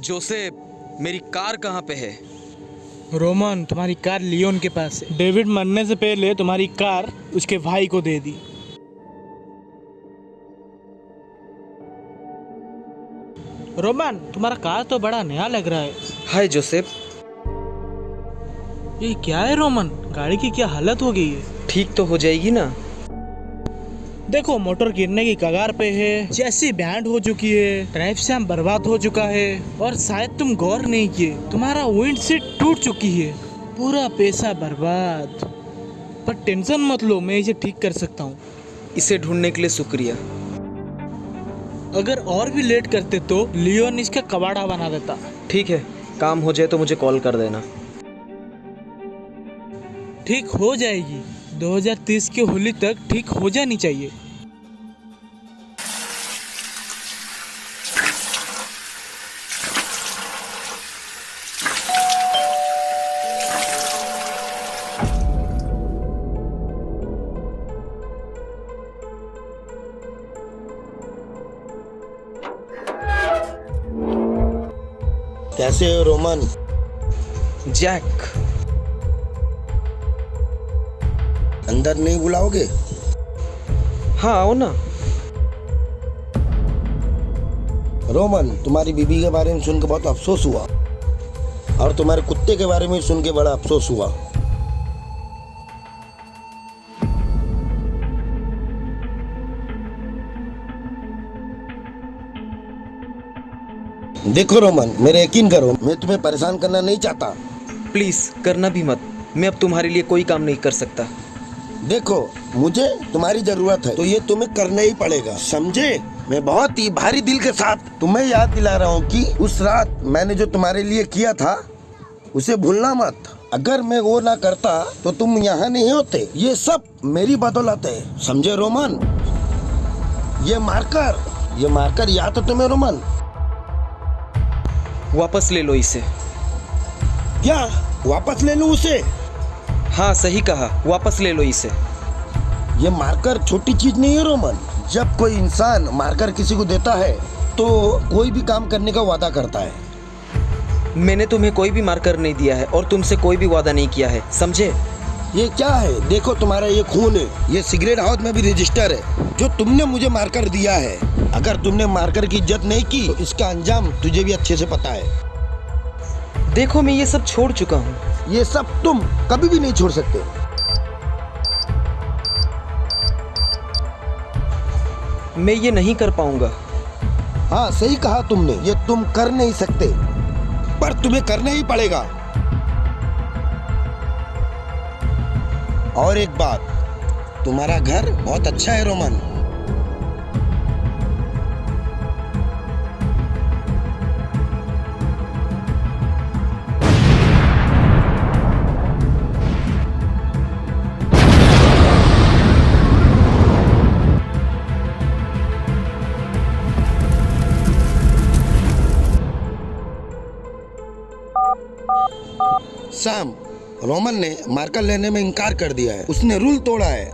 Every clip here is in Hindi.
जोसेफ, मेरी कार कहाँ पे है? रोमन, तुम्हारी कार लियोन के पास है। डेविड मरने से पहले तुम्हारी कार उसके भाई को दे दी। रोमन, तुम्हारा कार तो बड़ा नया लग रहा है। हाय जोसेफ। ये क्या है रोमन? गाड़ी की क्या हालत हो गई है? ठीक तो हो जाएगी ना? देखो, मोटर गिरने की कगार पे है, चेसी बैंड हो चुकी है, ड्राइव शैफ्ट बर्बाद हो चुका है और शायद तुम गौर नहीं किए, तुम्हारा विंड शीट टूट चुकी है। पूरा पैसा बर्बाद। पर टेंशन मत लो, मैं इसे ठीक कर सकता हूँ। इसे ढूंढने के लिए शुक्रिया। अगर और भी लेट करते तो लियोन इसका कबाड़ा बना देता। ठीक है, काम हो जाए तो मुझे कॉल कर देना। ठीक हो जाएगी। 2030 की होली तक ठीक हो जानी चाहिए। कैसे हो रोमन? जैक, अंदर नहीं बुलाओगे? हाँ आओ ना। रोमन, तुम्हारी बीबी के बारे में सुन के बहुत अफसोस हुआ और तुम्हारे कुत्ते के बारे में सुन के बड़ा अफसोस हुआ। देखो रोमन, मेरे यकीन करो, मैं तुम्हें परेशान करना नहीं चाहता। प्लीज करना भी मत। मैं अब तुम्हारे लिए कोई काम नहीं कर सकता। देखो, मुझे तुम्हारी जरूरत है तो ये तुम्हें करना ही पड़ेगा, समझे? मैं बहुत ही भारी दिल के साथ तुम्हें याद दिला रहा हूँ कि उस रात मैंने जो तुम्हारे लिए किया था उसे भूलना मत। अगर मैं वो ना करता तो तुम यहाँ नहीं होते। ये सब मेरी बदौलत है, समझे रोमन? ये मारकर याद है तुम्हें रोमन? वापस ले लो इसे। क्या वापस ले लूँ उसे? हाँ सही कहा, वापस ले लो इसे। ये मार्कर छोटी चीज नहीं है रोमन। जब कोई इंसान मार्कर किसी को देता है तो कोई भी काम करने का वादा करता है। मैंने तुम्हें कोई भी मार्कर नहीं दिया है और तुमसे कोई भी वादा नहीं किया है, समझे? ये क्या है? देखो, तुम्हारा ये खून है, ये सिगरेट हाउस में भी रजिस्टर है जो तुमने मुझे मार्कर दिया है। अगर तुमने मार्कर की इज्जत नहीं की तो इसका अंजाम तुझे भी अच्छे से पता है। देखो, मैं ये सब छोड़ चुका हूँ। ये सब तुम कभी भी नहीं छोड़ सकते। मैं ये नहीं कर पाऊंगा। हाँ सही कहा तुमने, ये तुम कर नहीं सकते पर तुम्हें करना ही पड़ेगा। और एक बात, तुम्हारा घर बहुत अच्छा है रोमन। सैम, रोमन ने मार्कर लेने में इनकार कर दिया है। उसने रूल तोड़ा है।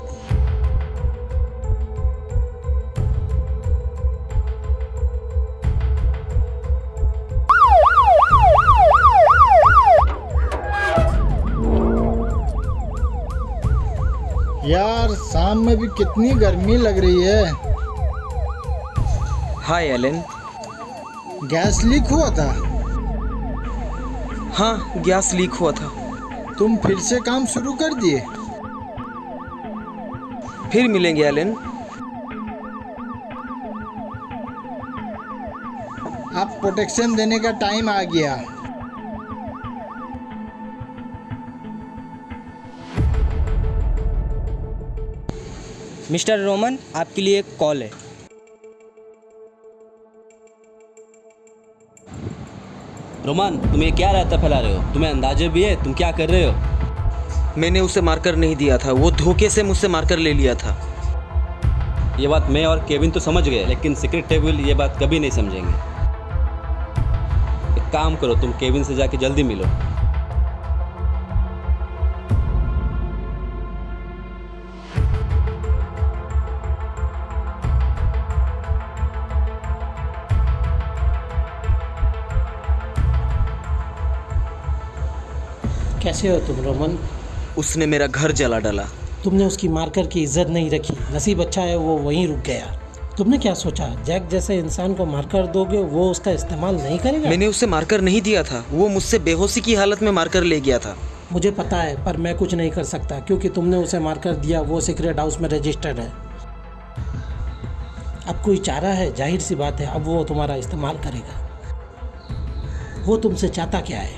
यार, शाम में भी कितनी गर्मी लग रही है। हाय एलन। गैस लीक हुआ था? हाँ, गैस लीक हुआ था। तुम फिर से काम शुरू कर दिए? फिर मिलेंगे एलन। अब प्रोटेक्शन देने का टाइम आ गया। मिस्टर रोमन, आपके लिए एक कॉल है। रोमन, तुम ये क्या रायता फैला रहे हो? तुम्हें अंदाजे भी है तुम क्या कर रहे हो? मैंने उसे मार्कर नहीं दिया था, वो धोखे से मुझसे मार्कर ले लिया था। ये बात मैं और केविन तो समझ गए, लेकिन सीक्रेट टेबल ये बात कभी नहीं समझेंगे। एक काम करो, तुम केविन से जाके जल्दी मिलो। कैसे हो तुम रोमन? उसने मेरा घर जला डाला। तुमने उसकी मारकर की इज्जत नहीं रखी। नसीब अच्छा है वो वहीं रुक गया। तुमने क्या सोचा जैक जैसे इंसान को मारकर दोगे वो उसका इस्तेमाल नहीं करेगा? मैंने उसे मारकर नहीं दिया था, वो मुझसे बेहोशी की हालत में मारकर ले गया था। मुझे पता है पर मैं कुछ नहीं कर सकता क्योंकि तुमने उसे मारकर दिया। वो सीक्रेट हाउस में रजिस्टर्ड है। अब कोई चारा है, जाहिर सी बात है अब वो तुम्हारा इस्तेमाल करेगा। वो तुमसे चाहता क्या है?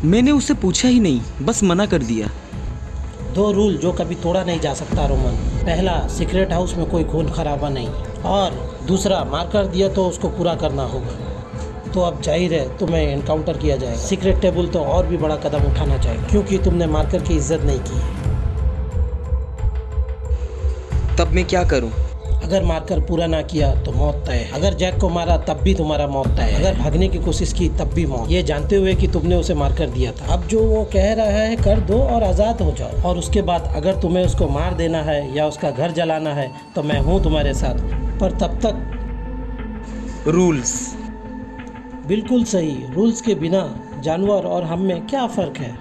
मैंने उसे पूछा ही नहीं, बस मना कर दिया। 2 रूल जो कभी तोड़ा नहीं जा सकता रोमन। पहला, सीक्रेट हाउस में कोई खून खराबा नहीं, और दूसरा, मारकर दिया तो उसको पूरा करना होगा। तो अब जाहिर है तुम्हें एनकाउंटर किया जाएगा। सीक्रेट टेबल तो और भी बड़ा कदम उठाना चाहिए क्योंकि तुमने मारकर की इज्जत नहीं की। तब मैं क्या करूं? अगर मारकर पूरा ना किया तो मौत तय है। अगर जैक को मारा तब भी तुम्हारा मौत तय है। अगर भागने की कोशिश की तब भी मौत, ये जानते हुए कि तुमने उसे मारकर दिया था। अब जो वो कह रहा है कर दो और आज़ाद हो जाओ। और उसके बाद अगर तुम्हें उसको मार देना है या उसका घर जलाना है तो मैं हूँ तुम्हारे साथ, पर तब तक रूल्स। बिल्कुल सही। रूल्स के बिना जानवर और हम में क्या फ़र्क है?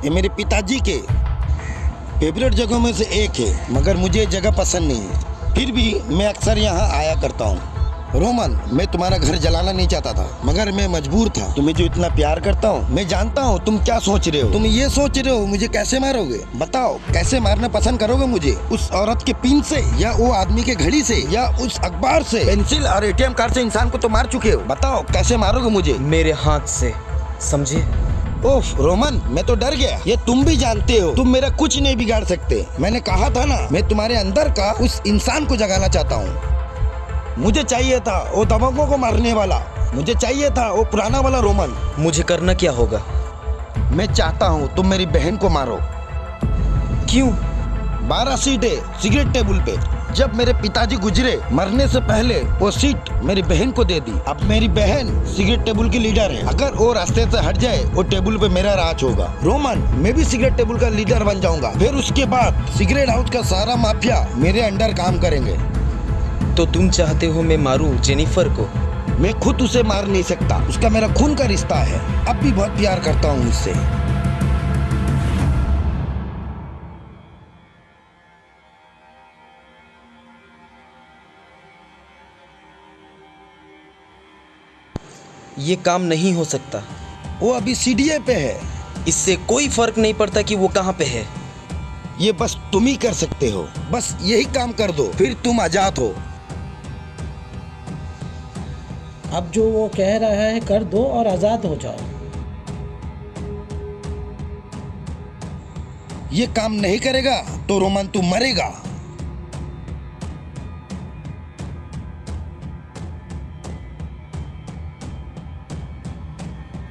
ये मेरे पिताजी के फेवरेट जगहों में से एक है, मगर मुझे ये जगह पसंद नहीं है। फिर भी मैं अक्सर यहाँ आया करता हूँ। रोमन, मैं तुम्हारा घर जलाना नहीं चाहता था, मगर मैं मजबूर था। तुम्हें जो इतना प्यार करता हूँ, मैं जानता हूँ तुम क्या सोच रहे हो। तुम ये सोच रहे हो मुझे कैसे मारोगे? बताओ, कैसे मारना पसंद करोगे मुझे? उस औरत के पिन से, या वो आदमी के घड़ी से, या उस अखबार से? पेंसिल और ATM कार्ड से इंसान को तो मार चुके हो। बताओ कैसे मारोगे मुझे? मेरे हाथ से, समझे? ओफ रोमन, मैं तो डर गया। ये तुम भी जानते हो तुम मेरा कुछ नहीं बिगाड़ सकते। मैंने कहा था ना, मैं तुम्हारे अंदर का उस इंसान को जगाना चाहता हूँ। मुझे चाहिए था वो दबंगों को मारने वाला। मुझे चाहिए था वो पुराना वाला रोमन। मुझे करना क्या होगा? मैं चाहता हूँ तुम मेरी बहन को मारो। क्यों? 12 सीट है सिगरेट टेबल पे। जब मेरे पिताजी गुजरे, मरने से पहले वो सीट मेरी बहन को दे दी। अब मेरी बहन सिगरेट टेबल की लीडर है। अगर वो रास्ते से हट जाए, वो टेबल पे मेरा राज होगा। रोमन, मैं भी सिगरेट टेबल का लीडर बन जाऊंगा। फिर उसके बाद सिगरेट हाउस का सारा माफिया मेरे अंडर काम करेंगे। तो तुम चाहते हो मैं मारूं जेनिफर को? मैं खुद उसे मार नहीं सकता, उसका मेरा खून का रिश्ता है। अब भी बहुत प्यार करता हूँ उससे। ये काम नहीं हो सकता। वो अभी CDA पे है। इससे कोई फर्क नहीं पड़ता कि वो कहाँ पे है। ये बस तुम ही कर सकते हो। बस यही काम कर दो, फिर तुम आजाद हो। अब जो वो कह रहा है कर दो और आज़ाद हो जाओ। ये काम नहीं करेगा तो रोमन तू मरेगा।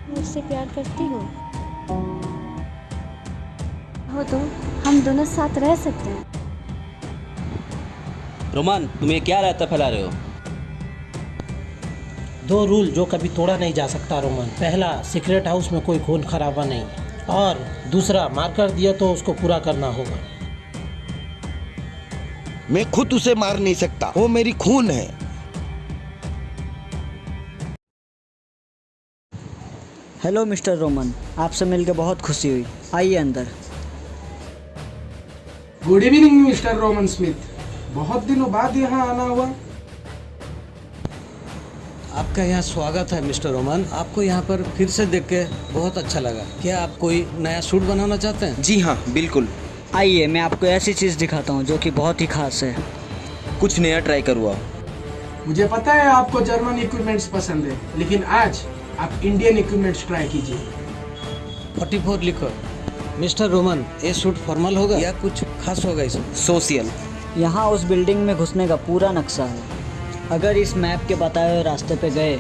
मुझसे प्यार करती हो तो हम दोनों साथ रह सकते हैं। रोमान, तुम ये क्या रायता फैला रहे हो? 2 रूल जो कभी तोड़ा नहीं जा सकता रोमन। पहला, सीक्रेट हाउस में कोई खून खराबा नहीं, और दूसरा, मारकर दिया तो उसको पूरा करना होगा। मैं खुद उसे मार नहीं सकता, वो मेरी खून है। हेलो मिस्टर रोमन, आपसे मिलकर बहुत खुशी हुई। आइए अंदर। Good evening mister Roman Smith. बहुत दिनों बाद यहाँ आना हुआ। आपका यहाँ स्वागत है मिस्टर रोमन। आपको यहाँ पर फिर से देख के बहुत अच्छा लगा। क्या आप कोई नया सूट बनाना चाहते हैं? जी हाँ, बिल्कुल। आइए मैं आपको ऐसी चीज़ दिखाता हूँ जो कि बहुत ही खास है। कुछ नया ट्राई करवाओ। मुझे पता है आपको जर्मन इक्विपमेंट्स पसंद है, लेकिन आज आप इंडियन इक्विपमेंट्स ट्राई कीजिए। 44 लिखो। मिस्टर रोमन, ये सूट फॉर्मल होगा या कुछ खास होगा इसमें? सोशल। यहाँ उस बिल्डिंग में घुसने का पूरा नक्शा है। अगर इस मैप के बताए हुए रास्ते पे गए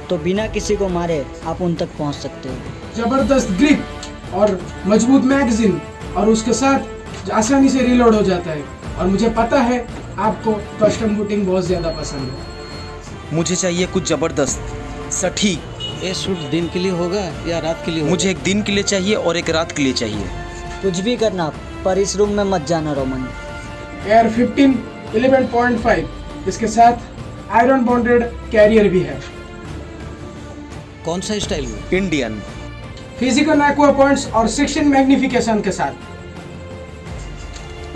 तो बिना किसी को मारे आप उन तक पहुँच सकते हो। जबरदस्त ग्रिप और मजबूत मैगजीन, और उसके साथ जो आसानी से रीलोड हो जाता है। और मुझे पता है आपको कस्टम बूटिंग बहुत ज़्यादा पसंद है। मुझे चाहिए कुछ ज़बरदस्त, सटीक। ये सूट दिन के लिए होगा या रात के लिए होगा? मुझे एक दिन के लिए चाहिए और एक रात के लिए चाहिए। कुछ भी करना, पर इस रूम में मत जाना रोमन। एयर 15 11.5, इसके साथ आयरन बॉन्डेड कैरियर भी है। कौन सा स्टाइल में? इंडियन। फिजिकल एक्वा पॉइंट्स और 16 मैग्निफिकेशन के साथ।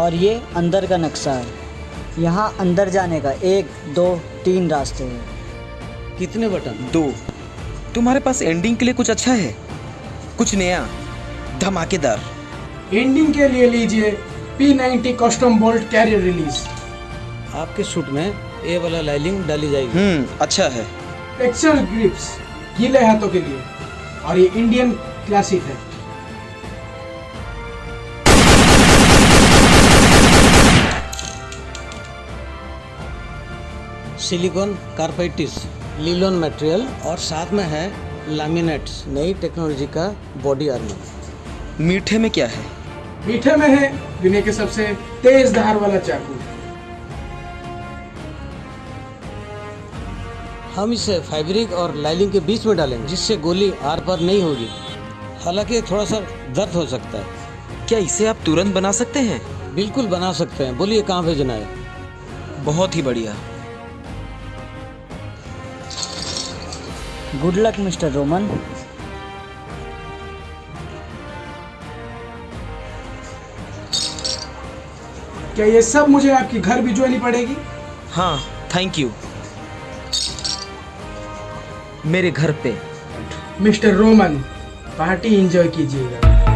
और ये अंदर का नक्शा है। यहाँ अंदर जाने का 1, 2, 3 रास्ते हैं। कितने बटन? 2। तुम्हारे पास एंडिंग के लिए कुछ अच्छा है? कुछ नया धमाकेदार? एंडिंग के लिए लीजिए P90 custom bolt carrier release. आपके सूट में ये वाला लाइनिंग डाली जाएगी। अच्छा है। टेक्सचर ग्रिप्स गीले हाथों के लिए, और ये इंडियन क्लासिक है। सिलिकॉन कार्पेटिस, लीलन मटेरियल और साथ में है लैमिनेट्स, नई टेक्नोलॉजी का बॉडी आर्मर। मीठे में क्या है? मीठे में है दुनिया के सबसे तेज धार वाला चाकू। हम इसे फैब्रिक और लाइनिंग के बीच में डालेंगे, जिससे गोली आर पार नहीं होगी। हालांकि थोड़ा सा दर्द हो सकता है। क्या इसे आप तुरंत बना सकते हैं? बिल्कुल बना सकते हैं। बोलिए कहाँ भेजना है? बहुत ही बढ़िया। Good luck mister Roman. क्या ये सब मुझे आपकी घर भिजवानी पड़ेगी? हाँ, थैंक यू। मेरे घर पे। मिस्टर रोमन, पार्टी एंजॉय कीजिएगा।